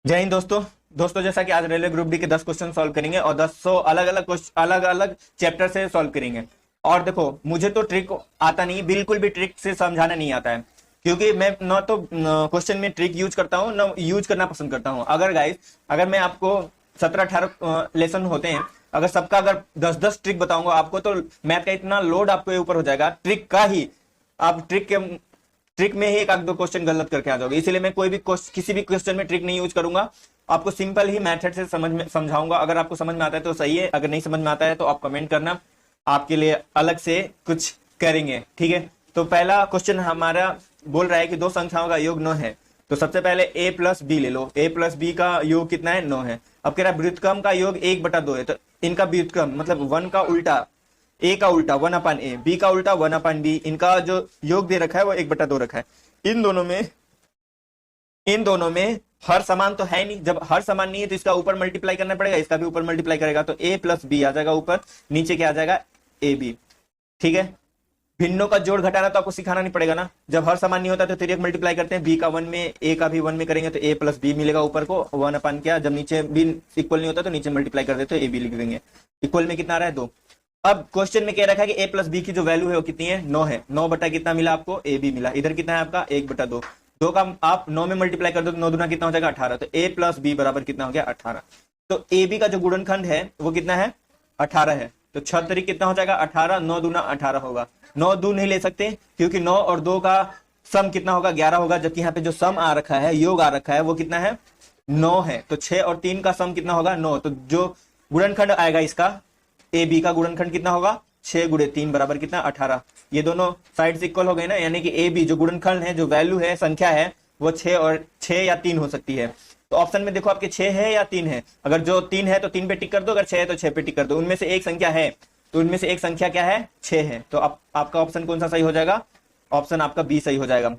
जय हिंद दोस्तों। जैसा कि आज रेलवे ग्रुप डी के 10 क्वेश्चन सॉल्व करेंगे और 10 अलग अलग चैप्टर से सॉल्व करेंगे। और देखो, मुझे तो ट्रिक आता नहीं, बिल्कुल भी ट्रिक से समझाना नहीं आता है, क्योंकि मैं न तो क्वेश्चन में ट्रिक यूज करता हूँ, न यूज करना पसंद करता हूँ। अगर मैं आपको 17-18 लेसन होते हैं, अगर सबका अगर 10-10 ट्रिक बताऊंगा आपको, तो मैथ का इतना लोड आपके ऊपर हो जाएगा ट्रिक का ही। आप ट्रिक में ही एक आध दो क्वेश्चन गलत करके आ जाओगे। इसीलिए मैं किसी भी क्वेश्चन में ट्रिक नहीं यूज करूंगा। आपको सिंपल ही मेथड से समझाऊंगा। अगर आपको समझ में आता है तो सही है, अगर नहीं समझ में आता है तो आप कमेंट करना, आपके लिए अलग से कुछ करेंगे। ठीक है, तो पहला क्वेश्चन हमारा बोल रहा है कि दो संख्याओं का योग 9 है। तो सबसे पहले a प्लस बी ले लो। a प्लस बी का योग कितना है? 9 है। अब कह रहा है व्युत्क्रम का योग 1/2 है। तो इनका व्युत्क्रम मतलब 1 का उल्टा, ए का उल्टा 1/a, बी का उल्टा 1/b, इनका जो योग दे रखा है वो 1/2 रखा है। इन दोनों में हर समान तो है नहीं। जब हर समान नहीं है तो इसका ऊपर मल्टीप्लाई करना पड़ेगा, इसका भी ऊपर मल्टीप्लाई करेगा तो a प्लस बी आ जाएगा ऊपर, नीचे क्या आ जाएगा? A b. ठीक है, भिन्नों का जोड़ घटाना तो आपको सिखाना नहीं पड़ेगा ना। जब हर समान नहीं होता तो तिर्यक मल्टीप्लाई करते हैं, बी का 1 में ए का भी 1 में करेंगे तो a प्लस बी मिलेगा ऊपर को 1/, क्या जब नीचे भी इक्वल नहीं होता तो नीचे मल्टीप्लाई कर देते तो ए बी लिख देंगे। इक्वल में कितना आ रहा है? 2। अब क्वेश्चन में कह रखा है कि a प्लस बी की जो वैल्यू है वो कितनी है? 9 है। 9 बटा कितना मिला आपको? ए बी मिला। इधर कितना है आपका? 1/2। 2 का आप 9 में मल्टीप्लाई कर दो तो 9 दूना कितना हो जाएगा? 18। तो a प्लस बी बराबर कितना हो गया? 18। तो ए बी का जो गुणनखंड है वो कितना है? 18 है। तो 6 तरीक कितना हो जाएगा? 18। 9 दूना 18 होगा। 9 दू नहीं ले सकते क्योंकि 9 और 2 का सम कितना होगा? 11 होगा। जबकि यहाँ पे जो सम आ रखा है, योग आ रखा है, वो कितना है? 9 है। तो 6 और 3 का सम कितना होगा? 9। तो जो गुणनखंड आएगा इसका, ए बी का गुणनखंड कितना होगा? 6 गुणे 3 बराबर कितना? 18। ये दोनों साइड इक्वल हो गए ना, यानी कि ए बी जो गुणनखंड है, जो वैल्यू है, संख्या है, वो 6 या 3 हो सकती है। तो ऑप्शन में देखो आपके 6 है या 3 है। अगर जो 3 है तो 3 पे टिक कर दो, अगर 6 है तो 6 पे टिक कर दो। उनमें से एक संख्या है, तो उनमें से एक संख्या क्या है? 6 है। तो आपका ऑप्शन कौन सा सही हो जाएगा? ऑप्शन आपका बी सही हो जाएगा।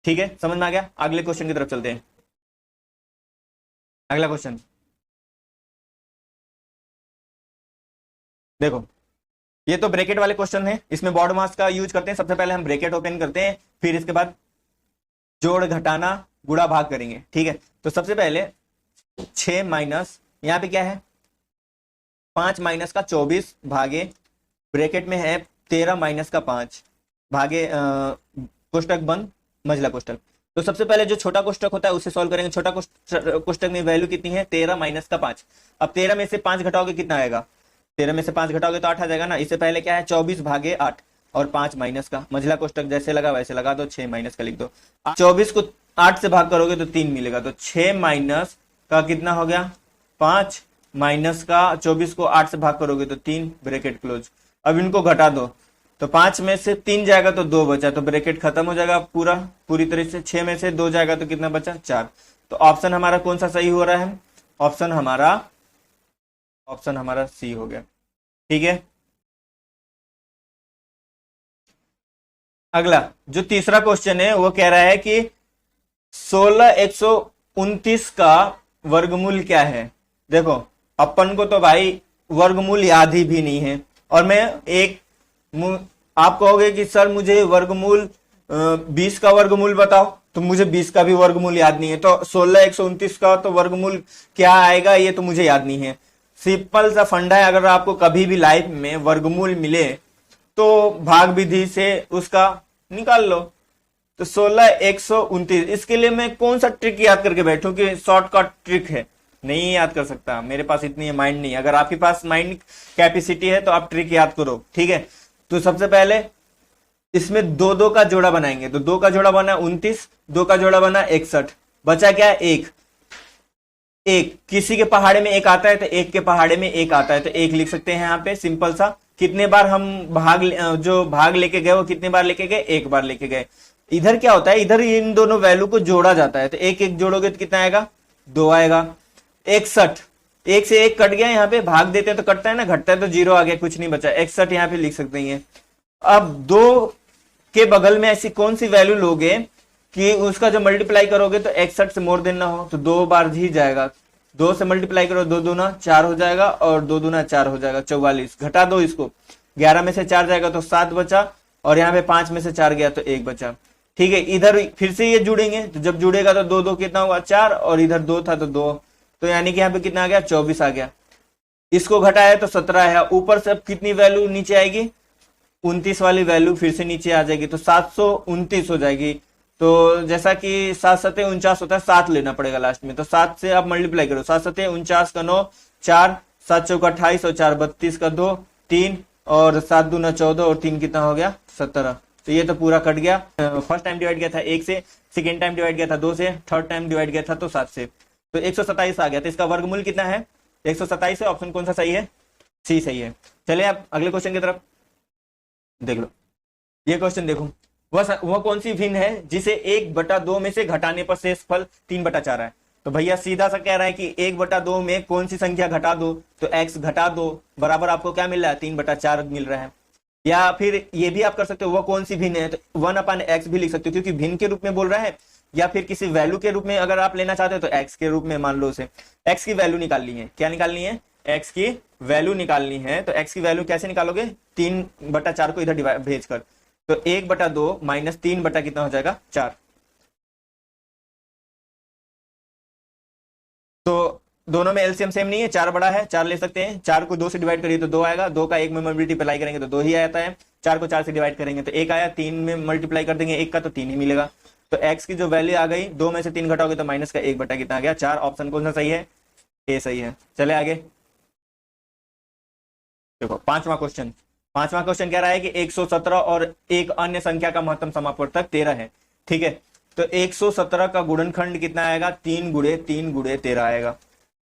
ठीक है, समझ में आ गया? अगले क्वेश्चन की तरफ चलते हैं। अगला क्वेश्चन देखो, ये तो ब्रैकेट वाले क्वेश्चन है, इसमें बॉड मास का यूज करते हैं। सबसे पहले हम ब्रैकेट ओपन करते हैं, फिर इसके बाद जोड़ घटाना गुणा भाग करेंगे। ठीक है, तो सबसे पहले 6 माइनस, यहाँ पे क्या है? 5 माइनस का 24 भागे, ब्रैकेट में है 13 माइनस का 5 भागे, कोष्टक बंद, मझला कोष्टक। तो सबसे पहले जो छोटा कोष्टक होता है उससे सॉल्व करेंगे। छोटा कोष्टक में वैल्यू कितनी है? 13 माइनस का 5। अब 13 में से 5 घटाओगे कितना आएगा? 13 में से 5 घटाओगे तो 8 आ जाएगा ना। इससे पहले क्या है? 24 भागे 8 और 5 माइनस का, मझला कोष्टक जैसे लगा वैसे लगा दो, 6 माइनस का लिख दो। 24 को 8 से भाग करोगे तो 3 मिलेगा। तो 6 माइनस का कितना हो गया? 5 माइनस का 24 को 8 से भाग करोगे तो 3, ब्रैकेट क्लोज। अब इनको घटा दो तो 5 में से 3 जाएगा तो 2 बचा, तो ब्रैकेट खत्म हो जाएगा पूरी तरह से। 6 में से 2 जाएगा तो कितना बचा? 4। तो ऑप्शन हमारा कौन सा सही हो रहा है? ऑप्शन हमारा सी हो गया। ठीक है, अगला जो तीसरा क्वेश्चन है वो कह रहा है कि 16 का वर्गमूल क्या है? देखो, अपन को तो भाई वर्गमूल याद ही भी नहीं है। और मैं आप कहोगे कि सर मुझे वर्गमूल 20 का वर्गमूल बताओ, तो मुझे 20 का भी वर्गमूल याद नहीं है। तो 16 का तो वर्गमूल क्या आएगा ये तो मुझे याद नहीं है। सिंपल सा फंडा है, अगर आपको कभी भी लाइफ में वर्गमूल मिले तो भाग विधि से उसका निकाल लो। तो 16 इसके लिए मैं कौन सा ट्रिक याद करके बैठूं कि शॉर्टकट ट्रिक है? नहीं याद कर सकता, मेरे पास इतनी माइंड नहीं है। अगर आपके पास माइंड कैपेसिटी है तो आप ट्रिक याद करो। ठीक है, तो सबसे पहले इसमें 2 का जोड़ा बनाएंगे। तो 2 का जोड़ा बना 29, 2 का जोड़ा बना 61, बचा क्या? 1। किसी के पहाड़े में 1 आता है तो 1 के पहाड़े में 1 आता है, तो 1 लिख सकते हैं यहाँ पे, सिंपल सा। कितने बार हम भाग लेके गए वो कितने बार लेके गए? 1 बार लेके गए। इधर क्या होता है? इधर इन दोनों वैल्यू को जोड़ा जाता है, तो 1 जोड़ोगे तो कितना आएगा? 2 आएगा। 61, 1 से 1 कट गया, यहाँ पे भाग देते हैं तो कटता है ना, घटता है तो 0 आ गया, कुछ नहीं बचा। 61 यहाँ पे लिख सकते हैं। अब 2 के बगल में ऐसी कौन सी वैल्यू लोगे कि उसका जो मल्टीप्लाई करोगे तो 61 से मोर देन ना हो, तो 2 बार ही जाएगा। 2 से मल्टीप्लाई करो, 2 दूना 4 हो जाएगा और 2 दूना 4 हो जाएगा, 44। घटा दो इसको, 11 में से 4 जाएगा तो 7 बचा, और यहाँ पे 5 में से 4 गया तो 1 बचा। ठीक है, इधर फिर से ये जुड़ेंगे, तो जब जुड़ेगा तो दो दो कितना हुआ 4, और इधर 2 था तो 2, तो यानी कि यहाँ पे कितना आ गया 24 आ गया। इसको घटाया तो 17 है, ऊपर से अब कितनी वैल्यू नीचे आएगी, 29 वाली वैल्यू फिर से नीचे आ जाएगी, तो 729 हो जाएगी। तो जैसा कि 7 सते 49 होता है, 7 लेना पड़ेगा लास्ट में, तो 7 से आप मल्टीप्लाई करो, 7 सते 49 का 9, 4, 7 चौका 28 और 4 32 का 2, 3 और 7 दूना 14 और 3 कितना हो गया 17। तो ये तो पूरा कट गया। फर्स्ट टाइम डिवाइड किया था 1 से, सेकेंड टाइम डिवाइड किया था 2 से, थर्ड टाइम डिवाइड किया था तो 7 से, तो 127 आ गया। तो इसका वर्गमूल कितना है 127 है। ऑप्शन कौन सा सही है, सी सही है। चलिए आप अगले क्वेश्चन की तरफ देख लो। ये क्वेश्चन देखो, वह कौन सी भिन्न है जिसे 1/2 में से घटाने पर शेष फल 3/4 है। तो भैया सीधा सा कह रहा है कि 1/2 में कौन सी संख्या घटा दो, तो x घटा दो, बराबर आपको क्या मिल रहा है 3/4 मिल रहा है। या फिर ये भी आप कर सकते हो, वह कौन सी भिन्न है, तो 1/x भी लिख सकते हो, क्योंकि भिन्न के रूप में बोल रहा है। या फिर किसी वैल्यू के रूप में अगर आप लेना चाहते हो तो x के रूप में मान लो उसे। x की वैल्यू निकालनी है, क्या निकालनी है, x की वैल्यू निकालनी है। तो x की वैल्यू कैसे निकालोगे, 3/4 को इधर भेज कर, तो 1/2 माइनस 3 बटा कितना हो जाएगा 4। तो दोनों में एलसीएम सेम नहीं है, 4 बड़ा है, 4 ले सकते हैं। 4 को 2 से डिवाइड करिए तो 2 आएगा, 2 का 1 में मल्टीप्लाई करेंगे तो 2 ही आता है। 4 को 4 से डिवाइड करेंगे तो 1 आया, 3 में मल्टीप्लाई कर देंगे 1 का तो 3 ही मिलेगा। तो x की जो वैल्यू आ गई, 2 में से 3 घटाओगे तो माइनस का 1 बटा कितना आ गया 4। ऑप्शन कौन सा सही है, ए सही है। चले आगे देखो पांचवा क्वेश्चन। पांचवा क्वेश्चन कह रहा है कि 117 और एक अन्य संख्या का महत्तम समापवर्तक 13 है। ठीक है, तो 117 का गुणनखंड कितना आएगा, 3 गुणे 3 गुणे 13 आएगा।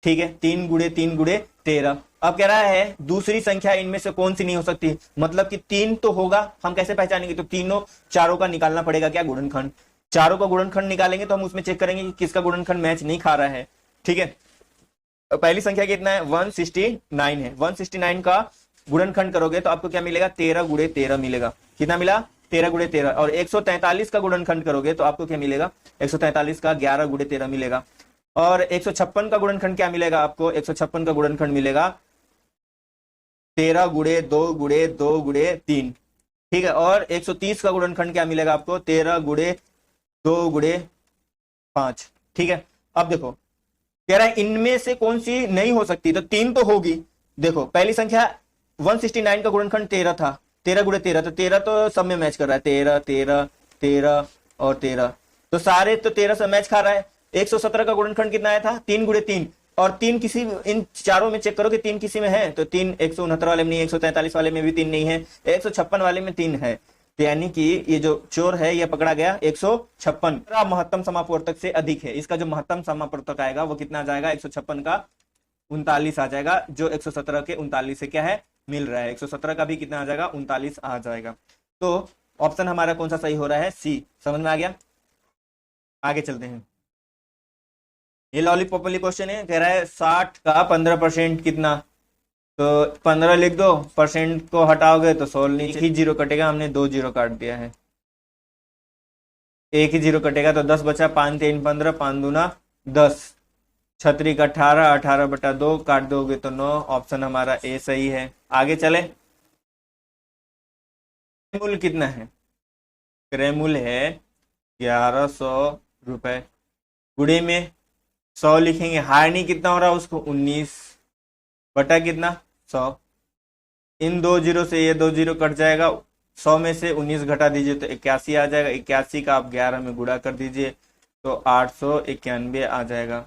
ठीक है, 3 गुणे 3 गुणे 13। अब कह रहा है दूसरी संख्या इनमें से कौन सी नहीं हो सकती, मतलब कि 3 तो होगा, हम कैसे पहचानेंगे, तो तीनों चारों का निकालना पड़ेगा क्या गुणनखंड। चारों का गुणनखंड निकालेंगे तो हम उसमें चेक करेंगे कि किसका गुणनखंड मैच नहीं खा रहा है। ठीक है, पहली संख्या कितना है 169 है, 169 का गुणनखंड करोगे तो आपको क्या मिलेगा 13 गुणे 13 मिलेगा। कितना मिला 13 गुणे 13। और 143 का गुणनखंड करोगे तो आपको क्या मिलेगा 143 का 11 गुणे 13 मिलेगा। और 156 का गुणनखंड क्या मिलेगा आपको, 156 का गुणनखंड मिलेगा 13 गुणे 2 गुणे 2 गुणे 3। ठीक है, और 130 का गुणनखंड क्या मिलेगा आपको 13 गुणे 2 गुणे 5। ठीक है, अब देखो कह रहा है इनमें से कौन सी नहीं हो सकती, तो 3 तो होगी। देखो पहली संख्या 169 का गुणनखंड 13 था, 13 गुणे 13, तो 13 तो सब में मैच कर रहा है, 13 13 13 और 13, तो सारे तो 13 से मैच खा रहा है। 117 का गुणनखंड कितना आया था 3 गुणे 3, और 3 किसी इन चारों में चेक करो कि 3 किसी में है, तो 3 169 वाले में नहीं, 143 वाले में भी 3 नहीं है, 156 वाले में 3 है। तो यानी कि ये जो चोर है ये पकड़ा गया 156। महत्तम समापवर्तक से अधिक है, इसका जो महत्तम समापवर्तक आएगा वो कितना आ जाएगा 156 का 39 आ जाएगा, जो 117 के 39 से क्या है मिल रहा है। 117 का भी कितना आ जाएगा 39 आ जाएगा। तो ऑप्शन हमारा कौन सा सही हो रहा है, सी। समझ में आ गया, आगे चलते हैं। ये लॉलीपॉप वाली क्वेश्चन है, कह रहा है 60 का 15% कितना, तो 15 लिख दो, परसेंट को हटाओगे तो 100 नीचे ही जीरो कटेगा, हमने 2 जीरो काट दिया है, एक ही जीरो कटेगा तो 10 बचा, 5 3 15, 5 दूना 10, छतरी का 18, 18/2 काट दोगे तो 9। ऑप्शन हमारा ए सही है। आगे चले, मूल्य कितना है, क्रय मूल्य है 1100 रुपए, गुणे में 100 लिखेंगे, हारनी कितना हो रहा है उसको 19 बटा कितना 100, इन 2 जीरो से ये 2 जीरो कट जाएगा, 100 में से 19 घटा दीजिए तो 81 आ जाएगा, 81 का आप 11 में गुणा कर दीजिए तो 891 आ जाएगा।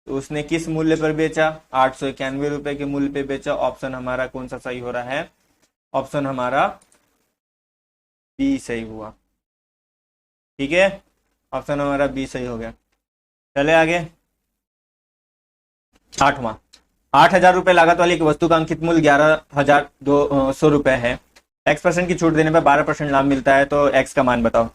तो उसने किस मूल्य पर बेचा, 891 रुपए के मूल्य पे बेचा। ऑप्शन हमारा कौन सा सही हो रहा है, ऑप्शन हमारा बी सही हुआ। ठीक है, ऑप्शन हमारा बी सही हो गया। चले आगे, 8वां, 8,000 रुपए लागत वाली एक वस्तु का अंकित मूल्य 11,200 रुपए है, x% की छूट देने पर 12% लाभ मिलता है, तो x का मान बताओ।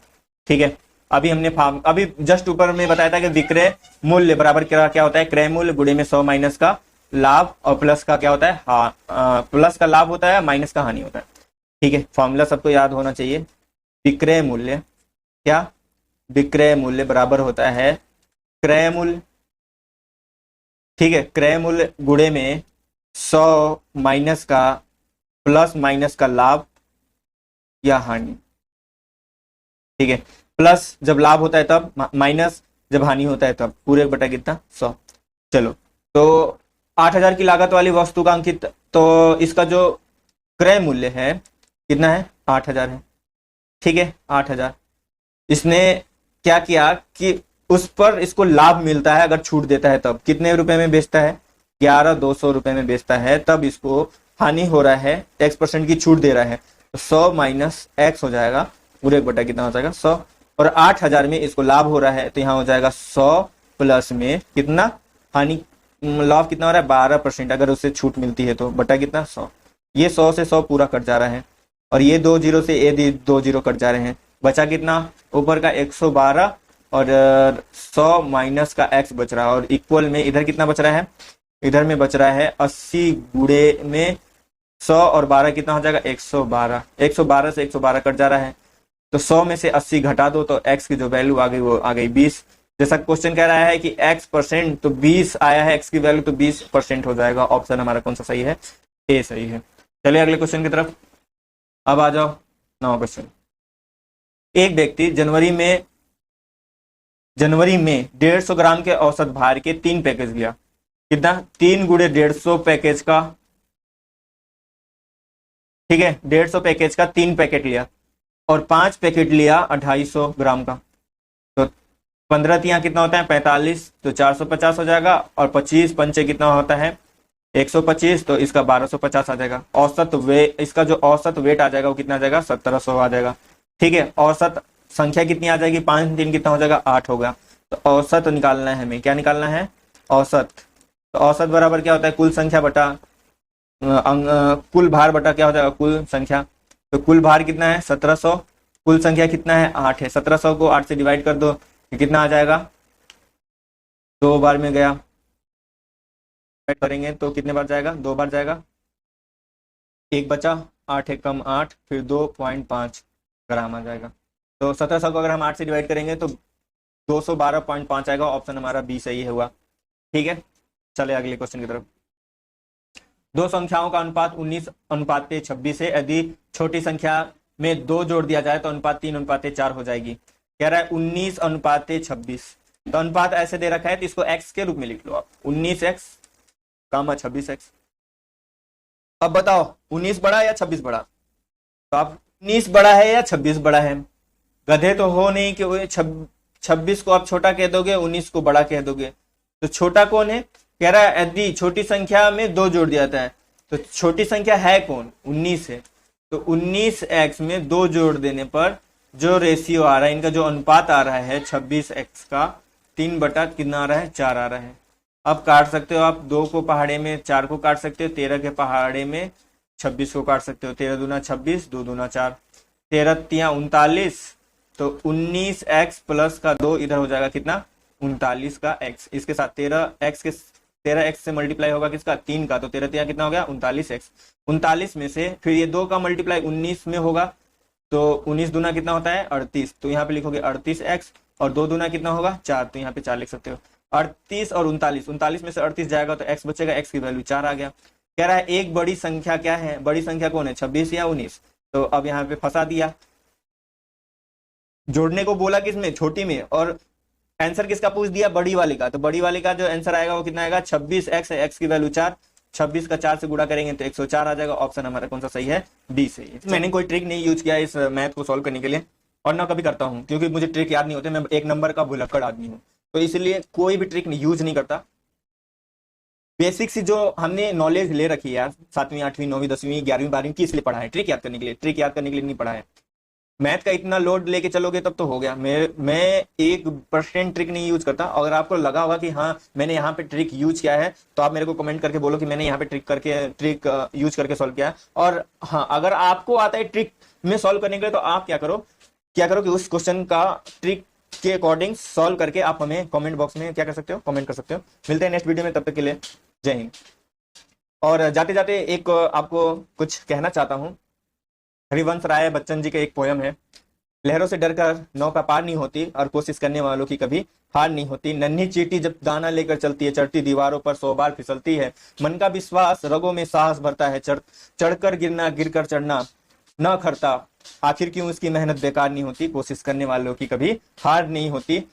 ठीक है, अभी हमने अभी जस्ट ऊपर में बताया था कि विक्रय मूल्य बराबर क्या होता है, क्रय मूल्य गुणे में 100 माइनस का लाभ, और प्लस का क्या होता है प्लस का लाभ होता है, माइनस का हानि होता है। ठीक है, फॉर्मूला सबको याद होना चाहिए। विक्रय मूल्य क्या, विक्रय मूल्य बराबर होता है क्रय मूल्य। ठीक है, क्रय मूल्य गुणे में 100 माइनस का प्लस माइनस का लाभ या हानि। ठीक है, प्लस जब लाभ होता है तब, माइनस जब हानि होता है तब, पूरे बटा कितना 100। चलो तो 8,000 की लागत वाली वस्तु का अंकित, तो इसका जो क्रय मूल्य है कितना है 8,000 है, ठीक है 8,000। इसने क्या किया कि उस पर इसको लाभ मिलता है अगर छूट देता है तब, कितने रुपए में बेचता है 11,200 रुपए में बेचता है, तब इसको हानि हो रहा है, x% की छूट दे रहा है, तो 100 माइनस x हो जाएगा, पूरे बटा कितना हो जाएगा 100। और 8,000 में इसको लाभ हो रहा है तो यहाँ हो जाएगा 100 प्लस में कितना हानि, लाभ कितना हो रहा है 12%, अगर उससे छूट मिलती है तो बटा कितना 100। ये 100 से 100 पूरा कट जा रहा है, और ये 2 जीरो से ये 2 जीरो कट जा रहे हैं, बचा कितना ऊपर का 112 और 100 माइनस का x बच रहा है, और इक्वल में इधर कितना बच रहा है, इधर में बच रहा है 80 गुणे में 100 और 12 कितना हो जाएगा 112, 112 से 112 कट जा रहा है, तो 100 में से 80 घटा दो तो x की जो वैल्यू आ गई वो आ गई 20। जैसा क्वेश्चन कह रहा है कि x% तो 20 आया है, x की वैल्यू तो 20% हो जाएगा। ऑप्शन हमारा कौन सा सही है, ए सही है। चलिए अगले क्वेश्चन की तरफ अब आ जाओ। 9वां क्वेश्चन, एक व्यक्ति जनवरी में 150 ग्राम के औसत भार के 3 पैकेज लिया, कितना 3 गुणे 150 पैकेज का, ठीक है 150 पैकेज का 3 पैकेट लिया, और 5 पैकेट लिया 250 ग्राम का, तो 15 तिया कितना होता है 45, तो 450 हो जाएगा, और 25 पंचे कितना होता है 125, तो इसका 1250 आ जाएगा। औसत वे, इसका जो औसत वेट आ जाएगा वो कितना आ जाएगा 1700 आ जाएगा, ठीक है। औसत संख्या कितनी आ जाएगी 5 3 कितना हो जाएगा 8 होगा, तो औसत निकालना है हमें, क्या निकालना है औसत। तो औसत बराबर क्या होता है कुल संख्या बटा कुल भार बटा क्या हो जाएगा कुल संख्या, तो कुल भार कितना है 1700, कुल संख्या कितना है 8 है, 1700 को 8 से डिवाइड कर दो, कितना आ जाएगा 2 बार में गया, करेंगे तो कितने बार जाएगा 2 बार जाएगा, 1 बचा, 8 एक कम 8, फिर 2.5 ग्राम आ जाएगा। तो 1700 को अगर हम 8 से डिवाइड करेंगे तो 212.5 आएगा। ऑप्शन हमारा बी सही हुआ, ठीक है। चले अगले क्वेश्चन की तरफ। दो संख्याओं का अनुपात 19:26 है, यदि छोटी संख्या में 2 जोड़ दिया जाए तो अनुपात 3:4 हो जाएगी। कह रहा है 19:26, तो अनुपात ऐसे दे रखा है तो इसको x के रूप में लिख लो आप, 19x, 26x। अब बताओ 19 बड़ा या 26 बड़ा, तो आप 19 बड़ा है या 26 बड़ा है, गधे तो हो नहीं कि 26 को आप छोटा कह दोगे 19 को बड़ा कह दोगे, तो छोटा कौन है, कह रहा है यदि छोटी संख्या में 2 जोड़ दिया जाता है, तो छोटी संख्या है कौन 19 है, तो 19x में 2 जोड़ देने पर जो रेशियो आ रहा है, इनका जो अनुपात आ रहा है 26x का 3 बटा कितना आ रहा है 4 आ रहा है। अब काट सकते हो आप 2 को पहाड़े में 4 को काट सकते हो, 13 के पहाड़े में 26 को काट सकते हो, 13 दूना 26, 2 दूना 4, 13 तिया 39, तो 19x प्लस का 2 इधर हो जाएगा कितना 39 का x, इसके साथ 13x से मल्टीप्लाई होगा किसका 3 का, तो 13 तिया कितना हो गया 39x, 39 में से फिर ये 2 का मल्टीप्लाई 19 में होगा, तो 19 दूना कितना होता है 38, तो यहाँ पे लिखोगे 38x, और 2 दूना कितना होगा 4, तो यहाँ पे 4 लिख सकते हो। 38 और 39 में से 38 जाएगा तो x बचेगा, x की वैल्यू 4 आ गया। कह रहा है एक बड़ी संख्या क्या है, बड़ी संख्या कौन है 26 या 19, तो अब यहाँ पे फंसा दिया, जोड़ने को बोला किसमें छोटी में, और आंसर किसका पूछ दिया बड़ी वाले का, तो बड़ी वाले का जो आंसर आएगा वो कितना आएगा 26x है, x की वैल्यू 4, 26 का 4 से गुणा करेंगे तो 104 आ जाएगा। ऑप्शन हमारा कौन सा सही है डी सही है। मैंने कोई ट्रिक नहीं यूज किया इस मैथ को सॉल्व करने के लिए, और ना कभी करता हूँ, क्योंकि मुझे ट्रिक याद नहीं होते, मैं 1 नंबर का भुलक्कड़ आदमी हूँ, तो इसलिए कोई भी ट्रिक यूज नहीं करता। बेसिक सी जो हमने नॉलेज ले रखी है यार 7वीं 8वीं 9वीं 10वीं 11वीं 12वीं किस लिए पढ़ा है, ट्रिक याद करने के लिए, ट्रिक याद करने के लिए नहीं पढ़ा है। मैथ का इतना लोड लेके चलोगे तब तो हो गया। मैं 1% ट्रिक नहीं यूज करता। अगर आपको लगा होगा कि हाँ मैंने यहाँ पे ट्रिक यूज किया है तो आप मेरे को कमेंट करके बोलो कि मैंने यहाँ पे ट्रिक यूज करके सॉल्व किया है। और हाँ अगर आपको आता है ट्रिक में सॉल्व करने के लिए तो आप क्या करो कि उस क्वेश्चन का ट्रिक के अकॉर्डिंग सॉल्व करके आप हमें कमेंट बॉक्स में क्या कर सकते हो, कमेंट कर सकते हो। मिलते हैं नेक्स्ट वीडियो में, तब तक के लिए जय हिंद। और जाते जाते एक आपको कुछ कहना चाहता हूँ। हरिवंश राय बच्चन जी का एक पोयम है, लहरों से डरकर नौका पार नहीं होती और कोशिश करने वालों की कभी हार नहीं होती। नन्ही चींटी जब दाना लेकर चलती है, चढ़ती दीवारों पर 100 बार फिसलती है। मन का विश्वास रगों में साहस भरता है, चढ़कर गिरना गिरकर चढ़ना न करता, आखिर क्यों उसकी मेहनत बेकार नहीं होती, कोशिश करने वालों की कभी हार नहीं होती।